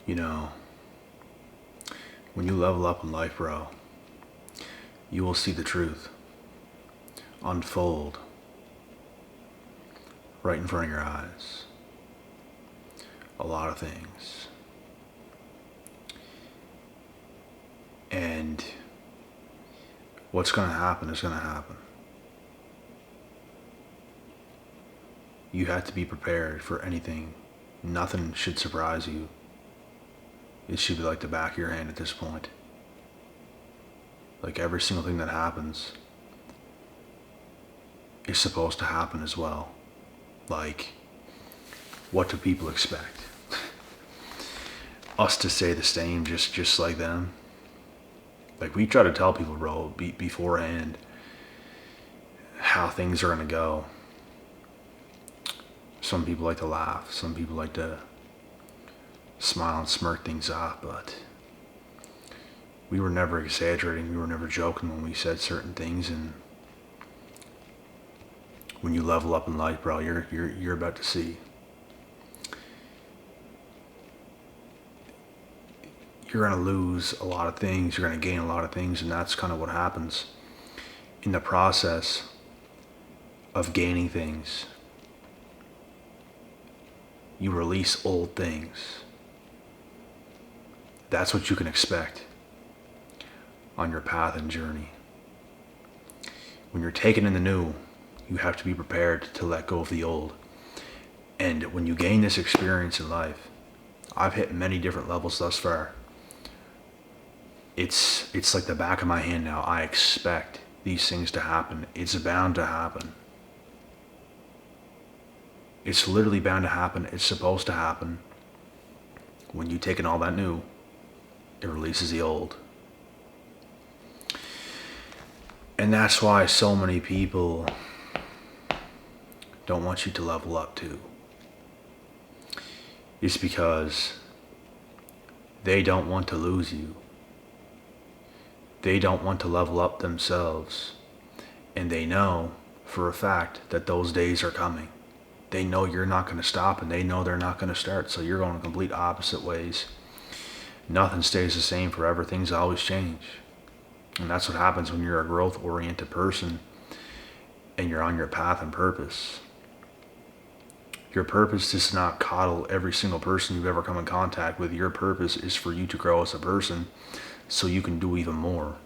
You know, when you level up in life, bro, you will see the truth unfold right in front of your eyes. A lot of things. And what's going to happen is going to happen. You have to be prepared for anything. Nothing should surprise you. It should be like the back of your hand at this point. Like every single thing that happens is supposed to happen as well. Like, what do people expect? Us to say the same, just like them? Like, we try to tell people, bro, beforehand how things are gonna go. Some people like to laugh. Some people like to smile and smirk things off, but we were never exaggerating. We were never joking when we said certain things. And when you level up in life, bro, you're about to see. You're gonna lose a lot of things. You're gonna gain a lot of things, and that's kind of what happens in the process of gaining things. You release old things. That's what you can expect on your path and journey. When you're taking in the new, you have to be prepared to let go of the old. And when you gain this experience in life, I've hit many different levels thus far. It's like the back of my hand now. I expect these things to happen. It's bound to happen. It's literally bound to happen. It's supposed to happen. When you take in all that new, it releases the old. And that's why so many people don't want you to level up too. It's because they don't want to lose you. They don't want to level up themselves. And they know for a fact that those days are coming. They know you're not going to stop, and they know they're not going to start. So you're going complete opposite ways. Nothing stays the same forever. Things always change. And that's what happens when you're a growth-oriented person and you're on your path and purpose. Your purpose is to not coddle every single person you've ever come in contact with. Your purpose is for you to grow as a person so you can do even more.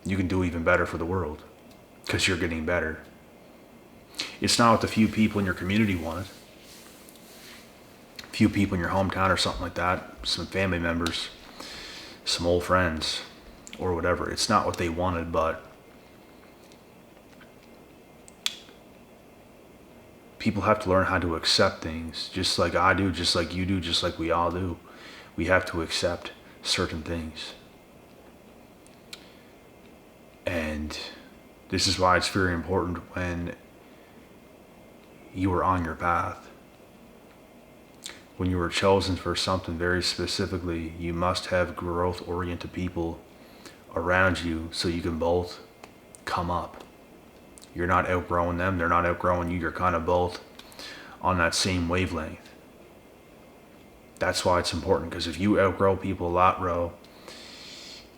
You can do even better for the world because you're getting better. It's not what the few people in your community wanted. Few people in your hometown or something like that, some family members, some old friends, or whatever. It's not what they wanted, but people have to learn how to accept things, just like I do, just like you do, just like we all do. We have to accept certain things. And this is why it's very important when you are on your path. When you were chosen for something very specifically, you must have growth-oriented people around you so you can both come up. You're not outgrowing them, they're not outgrowing you, you're kind of both on that same wavelength. That's why it's important, because if you outgrow people a lot, bro,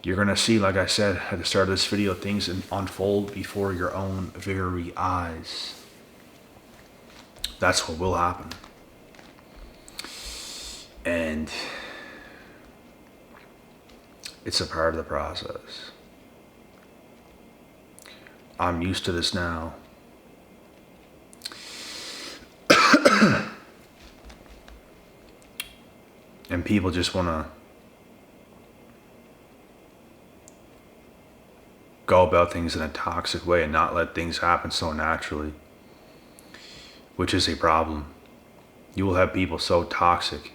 you're going to see, like I said at the start of this video, things unfold before your own very eyes. That's what will happen. And it's a part of the process. I'm used to this now. And people just want to go about things in a toxic way and not let things happen so naturally, which is a problem. You will have people so toxic,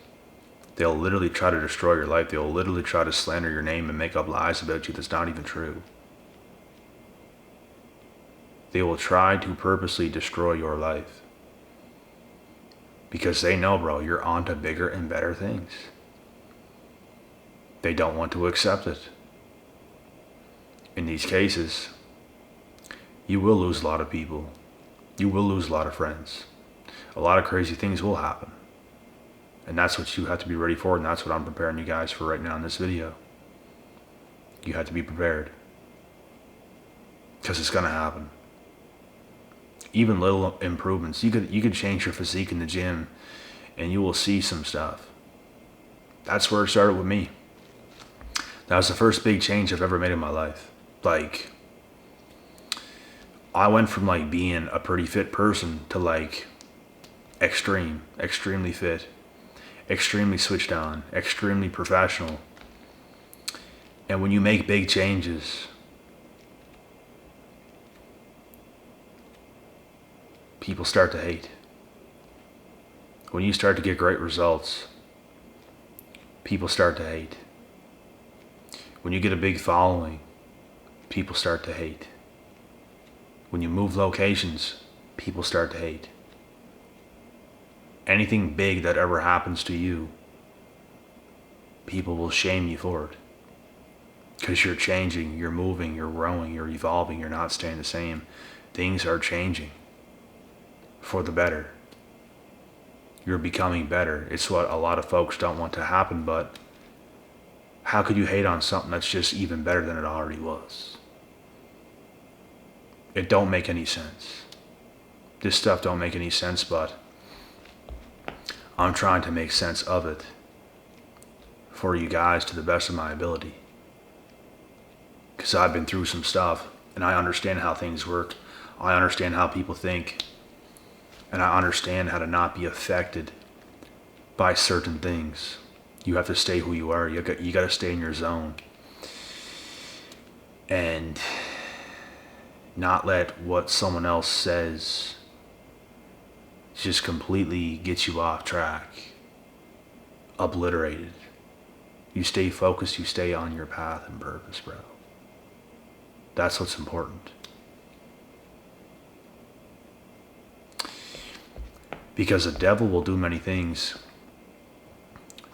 they'll literally try to destroy your life. They'll literally try to slander your name and make up lies about you that's not even true. They will try to purposely destroy your life because they know, bro, you're on to bigger and better things. They don't want to accept it. In these cases, you will lose a lot of people. You will lose a lot of friends. A lot of crazy things will happen. And that's what you have to be ready for, and that's what I'm preparing you guys for right now in this video. You have to be prepared. Because it's going to happen. Even little improvements. You could change your physique in the gym, and you will see some stuff. That's where it started with me. That was the first big change I've ever made in my life. Like, I went from like being a pretty fit person to like extremely fit, extremely switched on, extremely professional. And when you make big changes, people start to hate. When you start to get great results, people start to hate. When you get a big following, people start to hate. When you move locations, people start to hate. Anything big that ever happens to you, people will shame you for it. Because you're changing, you're moving, you're growing, you're evolving, you're not staying the same. Things are changing for the better. You're becoming better. It's what a lot of folks don't want to happen, but how could you hate on something that's just even better than it already was? It don't make any sense. This stuff don't make any sense, but I'm trying to make sense of it for you guys to the best of my ability. Because I've been through some stuff, and I understand how things work. I understand how people think. And I understand how to not be affected by certain things. You have to stay who you are. You got to stay in your zone. And not let what someone else says just completely get you off track. Obliterated. You stay focused. You stay on your path and purpose, bro. That's what's important. Because the devil will do many things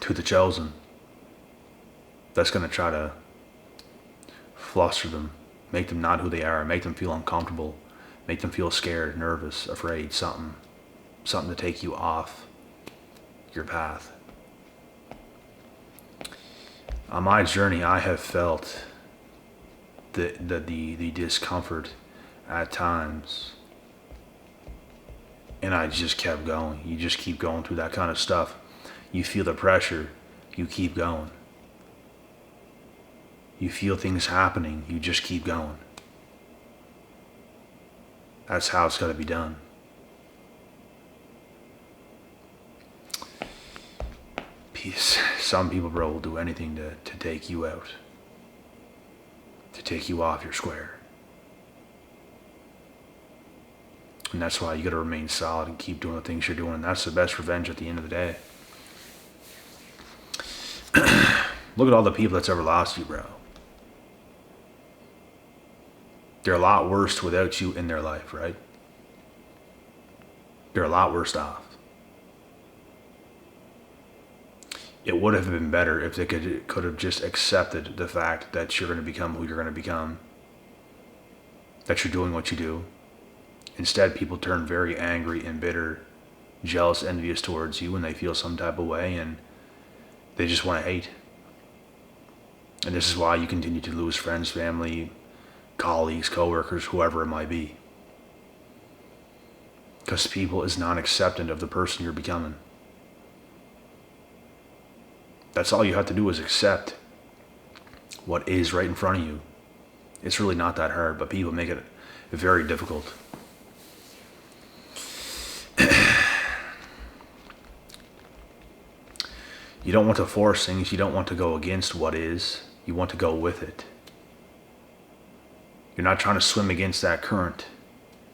to the chosen that's going to try to fluster them, make them not who they are, make them feel uncomfortable, make them feel scared, nervous, afraid, something to take you off your path. On my journey, I have felt the discomfort at times. And I just kept going. You just keep going through that kind of stuff. You feel the pressure. You keep going. You feel things happening. You just keep going. That's how it's got to be done. Peace. Some people, bro, will do anything to take you out. To take you off your square. And that's why you got to remain solid and keep doing the things you're doing. And that's the best revenge at the end of the day. Look at all the people that's ever lost you, bro. They're a lot worse without you in their life, right? They're a lot worse off. It would have been better if they could have just accepted the fact that you're going to become who you're going to become. That you're doing what you do. Instead, people turn very angry and bitter, jealous, envious towards you when they feel some type of way, and they just want to hate. And this is why you continue to lose friends, family, colleagues, coworkers, whoever it might be. Because people is not acceptant of the person you're becoming. That's all you have to do is accept what is right in front of you. It's really not that hard, but people make it very difficult. You don't want to force things. You don't want to go against what is. You want to go with it. You're not trying to swim against that current.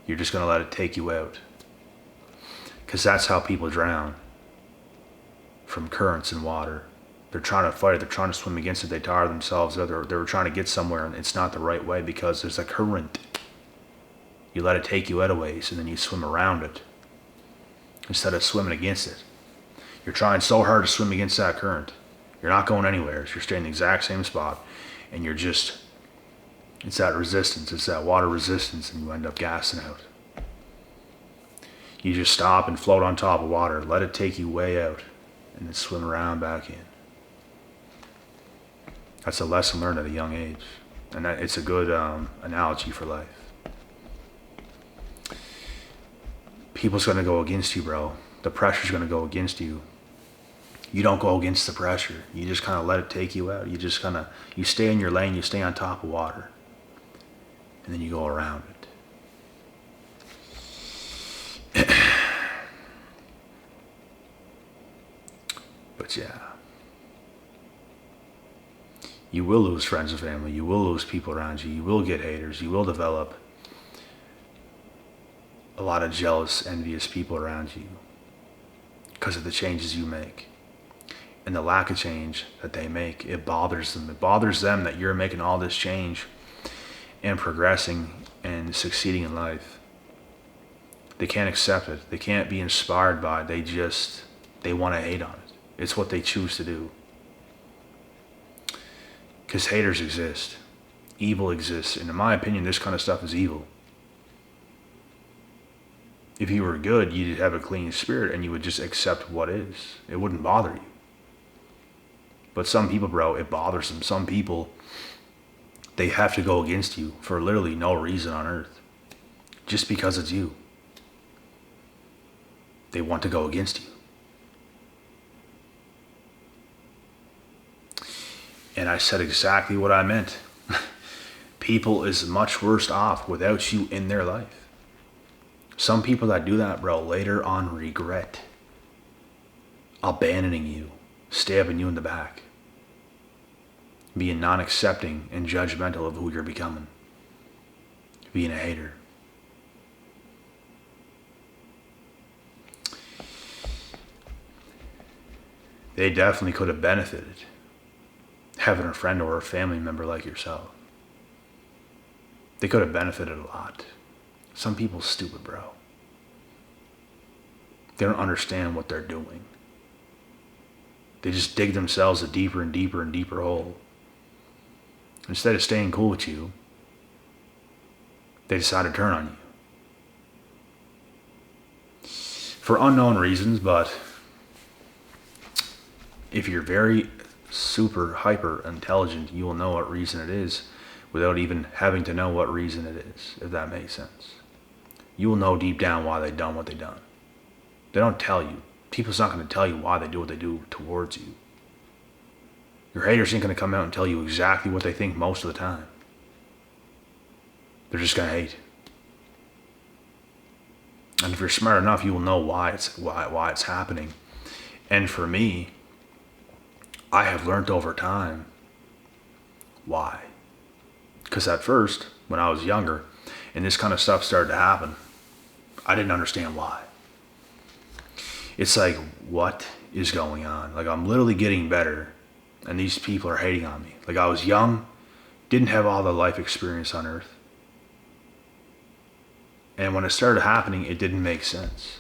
You're just going to let it take you out. Because that's how people drown. From currents in water. They're trying to fight it. They're trying to swim against it. They tire themselves out. They're trying to get somewhere, and it's not the right way because there's a current. You let it take you out a ways, and then you swim around it instead of swimming against it. You're trying so hard to swim against that current. You're not going anywhere. You're staying in the exact same spot, and it's that resistance. It's that water resistance, and you end up gassing out. You just stop and float on top of water. Let it take you way out. and then swim around back in. That's a lesson learned at a young age. And it's a good analogy for life. People's going to go against you, bro. The pressure's going to go against you. You don't go against the pressure. You just kind of let it take you out. You stay in your lane, you stay on top of water. And then you go around it. But yeah. You will lose friends and family. You will lose people around you. You will get haters. You will develop a lot of jealous, envious people around you because of the changes you make. And the lack of change that they make, it bothers them. It bothers them that you're making all this change and progressing and succeeding in life. They can't accept it. They can't be inspired by it. They want to hate on it. It's what they choose to do. Because haters exist. Evil exists. And in my opinion, this kind of stuff is evil. If you were good, you'd have a clean spirit and you would just accept what is. It wouldn't bother you. But some people, bro, it bothers them. Some people, they have to go against you for literally no reason on earth. Just because it's you. They want to go against you. And I said exactly what I meant. People is much worse off without you in their life. Some people that do that, bro, later on regret abandoning you, stabbing you in the back, being non-accepting and judgmental of who you're becoming, being a hater. They definitely could have benefited having a friend or a family member like yourself. They could have benefited a lot. Some people are stupid, bro. They don't understand what they're doing. They just dig themselves a deeper and deeper and deeper hole. Instead of staying cool with you, they decide to turn on you. For unknown reasons, but if you're very super hyper intelligent, you will know what reason it is without even having to know what reason it is, if that makes sense. You will know deep down why they done what they done. They don't tell you. People's not going to tell you why they do what they do towards you. Your haters ain't going to come out and tell you exactly what they think most of the time. They're just going to hate. And if you're smart enough, you will know why it's happening. And for me, I have learned over time why. Because at first, when I was younger, and this kind of stuff started to happen, I didn't understand why. It's like, what is going on? Like, I'm literally getting better, and these people are hating on me. Like, I was young, didn't have all the life experience on earth. And when it started happening, it didn't make sense.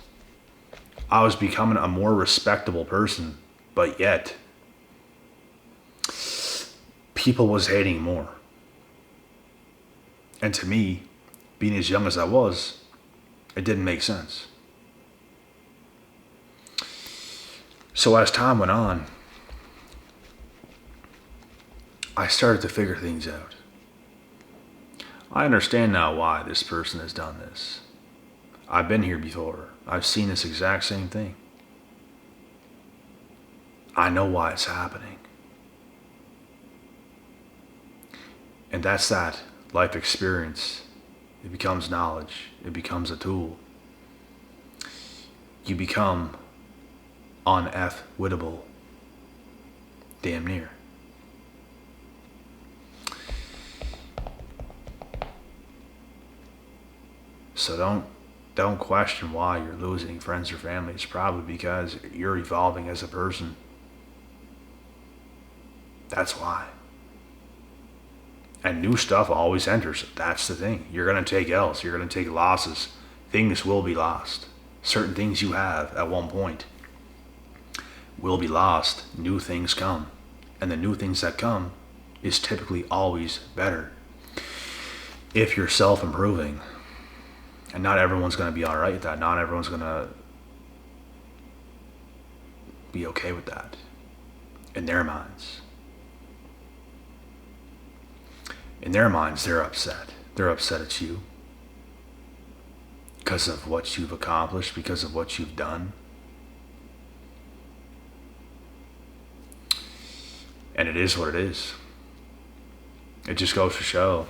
I was becoming a more respectable person, but yet, people was hating more. And to me, being as young as I was, it didn't make sense. So as time went on, I started to figure things out. I understand now why this person has done this. I've been here before. I've seen this exact same thing. I know why it's happening. And that's that life experience. It becomes knowledge. It becomes a tool. You become unwittable. Damn near. So don't question why you're losing friends or family. It's probably because you're evolving as a person. That's why. And new stuff always enters. That's the thing. You're going to take L's. You're going to take losses. Things will be lost. Certain things you have at one point will be lost. New things come. And the new things that come is typically always better if you're self-improving. And not everyone's going to be all right with that. Not everyone's going to be okay with that in their minds. In their minds, they're upset. They're upset at you because of what you've accomplished, because of what you've done. And it is what it is. It just goes to show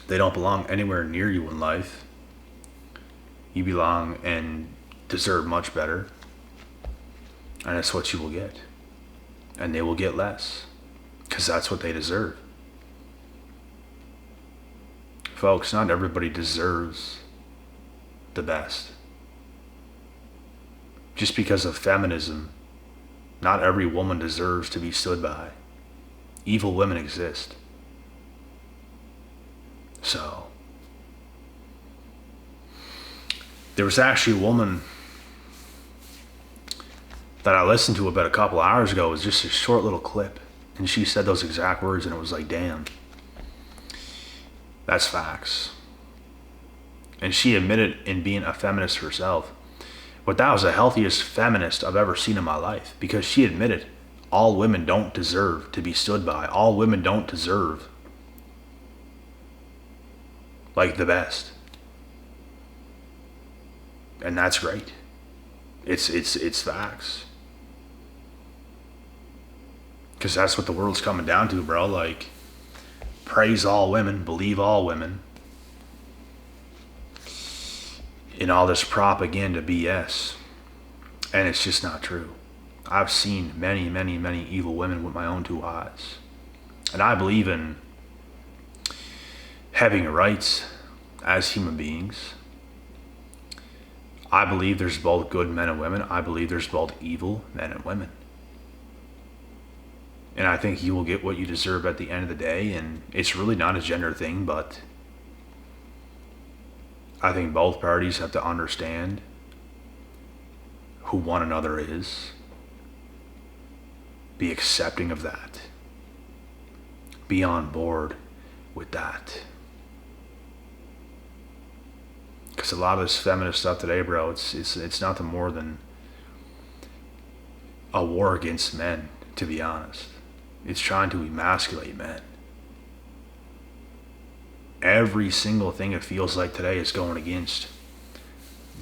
they don't belong anywhere near you in life. You belong and deserve much better. And that's what you will get. And they will get less. Because that's what they deserve. Folks, not everybody deserves the best. Just because of feminism, not every woman deserves to be stood by. Evil women exist. So, there was actually a woman that I listened to about a couple hours ago. It was just a short little clip. And she said those exact words, and it was like, damn. That's facts. And she admitted in being a feminist herself. But that was the healthiest feminist I've ever seen in my life. Because she admitted all women don't deserve to be stood by. All women don't deserve like the best. And that's great. It's facts. Because that's what the world's coming down to, bro. Like, praise all women, believe all women. In all this propaganda BS. And it's just not true. I've seen many, many, many evil women with my own two eyes. And I believe in having rights as human beings. I believe there's both good men and women. I believe there's both evil men and women. And I think you will get what you deserve at the end of the day. And it's really not a gender thing, but I think both parties have to understand who one another is. Be accepting of that. Be on board with that. Because a lot of this feminist stuff today, bro, it's nothing more than a war against men, to be honest. It's trying to emasculate men. Every single thing it feels like today is going against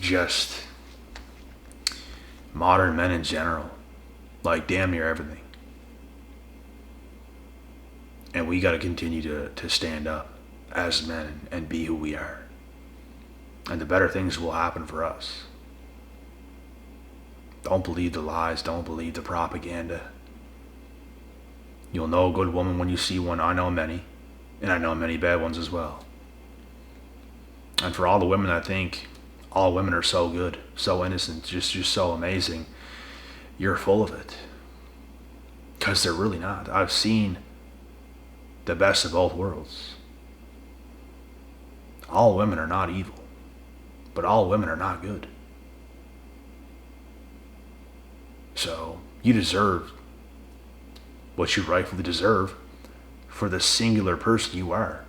just modern men in general. Like damn near everything. And we got to continue to stand up as men and be who we are. And the better things will happen for us. Don't believe the lies. Don't believe the propaganda. You'll know a good woman when you see one. I know many. And I know many bad ones as well. And for all the women that think all women are so good, so innocent, just so amazing, you're full of it. Because they're really not. I've seen the best of both worlds. All women are not evil. But all women are not good. So, you deserve what you rightfully deserve for the singular person you are.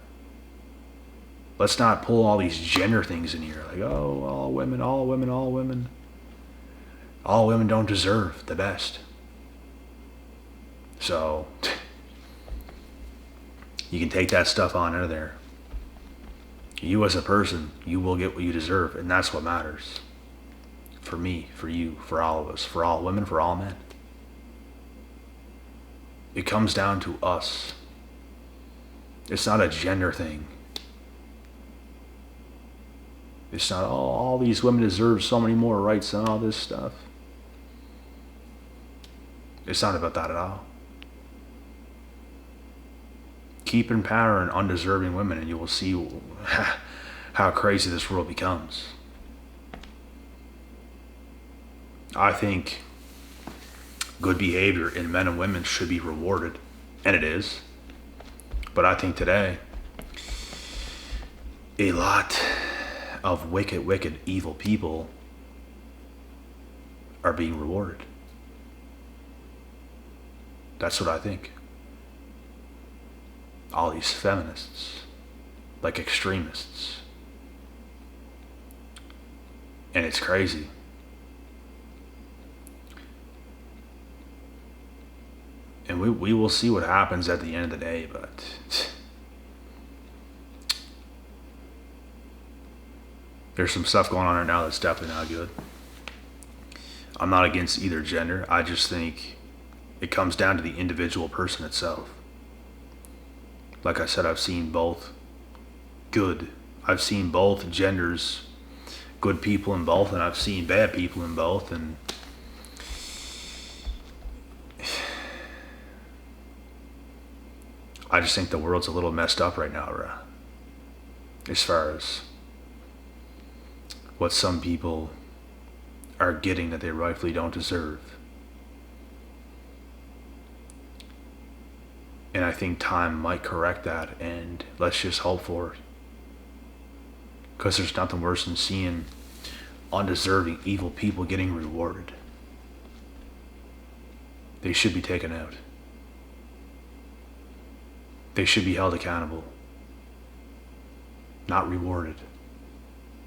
Let's not pull all these gender things in here. Like, oh, all women, all women, all women. All women don't deserve the best. So, you can take that stuff on out of there. You as a person, you will get what you deserve, and that's what matters. For me, for you, for all of us, for all women, for all men. It comes down to us. It's not a gender thing. It's not, oh, all these women deserve so many more rights and all this stuff. It's not about that at all. Keep empowering undeserving women and you will see how crazy this world becomes. I think good behavior in men and women should be rewarded, and it is. But I think today, a lot of wicked, evil people are being rewarded. That's what I think. All these feminists, like extremists. And it's crazy. we will see what happens at the end of the day, but there's some stuff going on right now that's definitely not good. I'm not against either gender. I just think it comes down to the individual person itself. Like I said, I've seen both good. I've seen both genders, good people in both, and I've seen bad people in both, and I just think the world's a little messed up right now, as far as what some people are getting that they rightfully don't deserve. And I think time might correct that, and let's just hope for it. Because there's nothing worse than seeing undeserving, evil people getting rewarded. They should be taken out. They should be held accountable, not rewarded.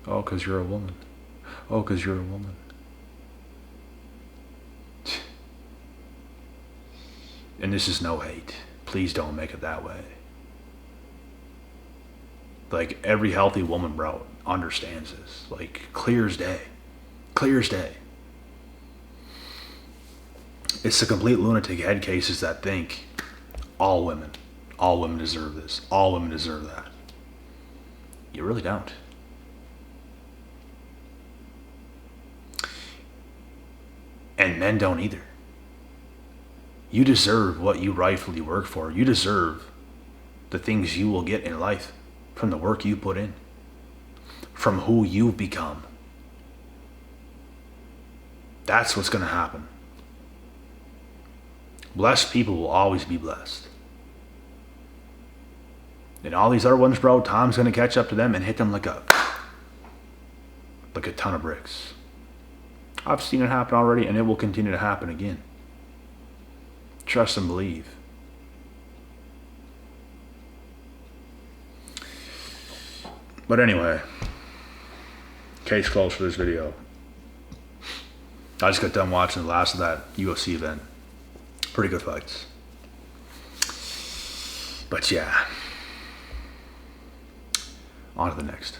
Oh, because you're a woman. Oh, because you're a woman. And this is no hate. Please don't make it that way. Like, every healthy woman, bro, understands this. Like, clear as day. Clear as day. It's the complete lunatic head cases that think all women deserve this. All women deserve that. You really don't. And men don't either. You deserve what you rightfully work for. You deserve the things you will get in life from the work you put in, from who you've become. That's what's going to happen. Blessed people will always be blessed. And all these other ones, bro, time's going to catch up to them and hit them like a ton of bricks. I've seen it happen already, and it will continue to happen again. Trust and believe. But anyway, case closed for this video. I just got done watching the last of that UFC event. Pretty good fights. But yeah, on to the next.